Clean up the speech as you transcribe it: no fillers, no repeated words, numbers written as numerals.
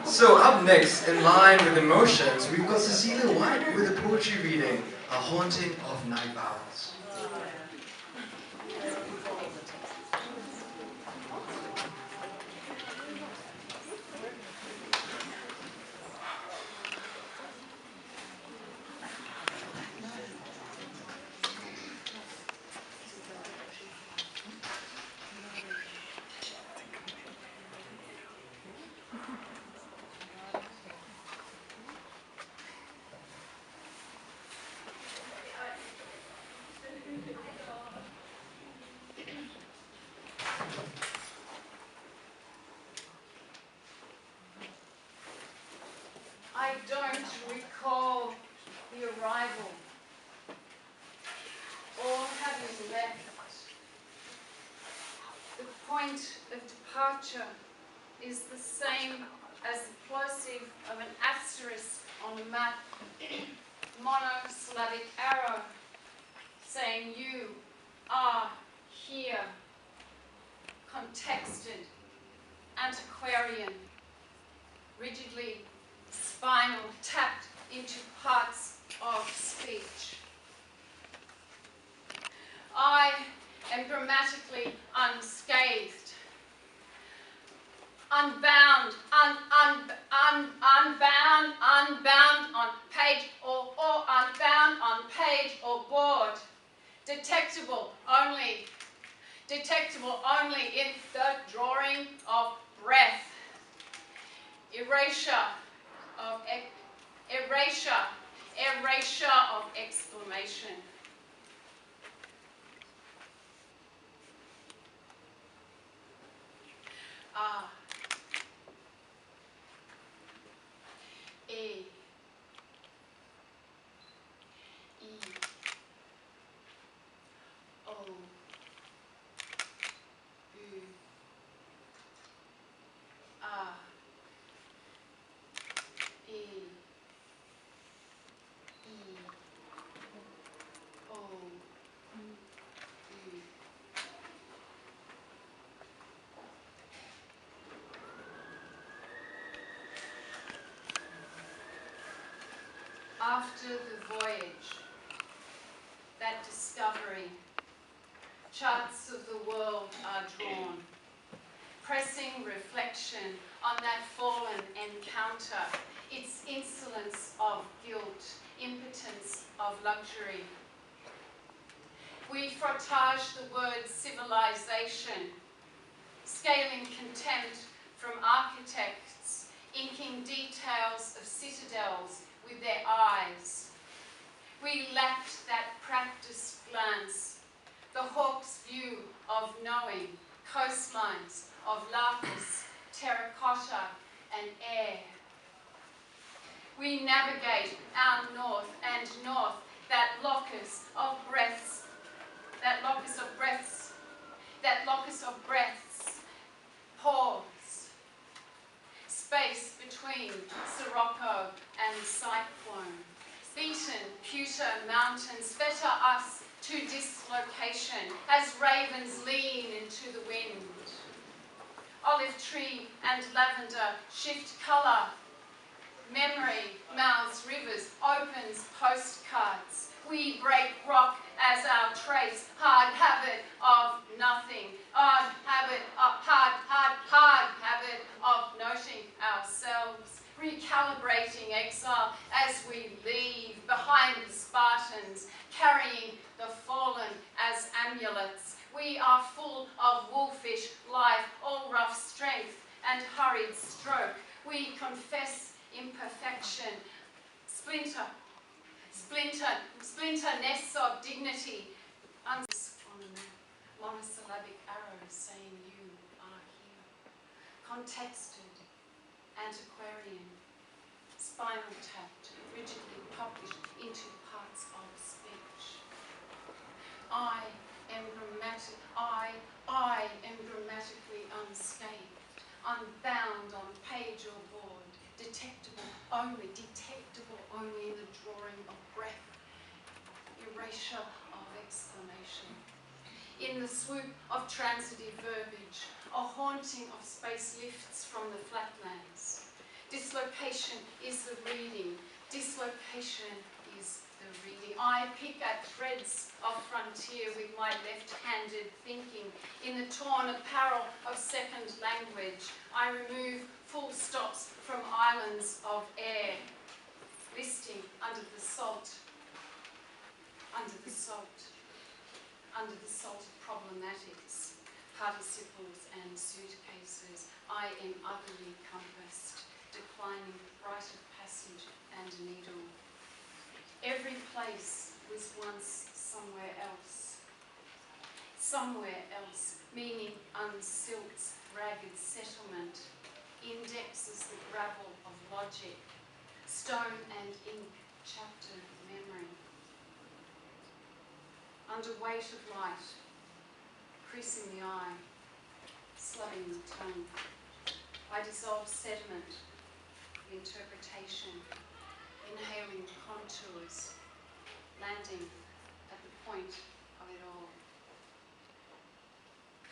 So up next, in line with emotions, we've got Cecilia White with a poetry reading, A Haunting of Nightvowels. I don't recall the arrival or having left. The point of departure is the same as the plosive of an asterisk on a map, monosyllabic arrow saying you are here, contexted, antiquarian, rigidly spinal, tapped into parts of speech. I am grammatically unscathed, unbound on page or unbound on page or board, detectable only in the drawing of breath, erasure of exclamation. Ah, E, O, U, A, E, O, U. After the voyage, that discovery, charts of the world are drawn, pressing reflection on that fallen encounter, its insolence of guilt, impotence of luxury. We frottage the word civilization, scaling contempt from architects, inking details of citadels with their eyes. We lacked that practiced glance, the hawk's view of knowing, coastlines of lapis, terracotta and air. We navigate our north and north, that locus of breaths, pause, space between sirocco and cyclone. Beaten, pewter mountains fetter us to dislocation as ravens lean into the wind. Olive tree and lavender shift colour. Memory mouths rivers, opens postcards. We break rock as our trace, hard habit of nothing, hard habit of noting ourselves, recalibrating exile as we leave behind the Spartans, carrying the fallen as amulets. We are full of wolfish life, all rough strength and hurried stroke. We confess imperfection, splinter nests of dignity, on a monosyllabic arrow saying you are here, contexted, antiquarian, spinal tapped, rigidly published into parts of speech. I am grammatically unscathed, unbound on page or board, detectable only in the drawing of breath, erasure of exclamation. In the swoop of transitive verbiage, a haunting of space lifts from the flatlands, Location is the reading. Dislocation is the reading. I pick at threads of frontier with my left-handed thinking. In the torn apparel of second language, I remove full stops from islands of air, listing under the salt of problematics, participles and suitcases. I am utterly compassed, declining rite of passage and needle. Every place was once somewhere else. Somewhere else, meaning unsilts ragged settlement, indexes the gravel of logic, stone and ink chapter memory. Under weight of light, creasing the eye, slurring the tongue, I dissolve sediment, interpretation, inhaling contours, landing at the point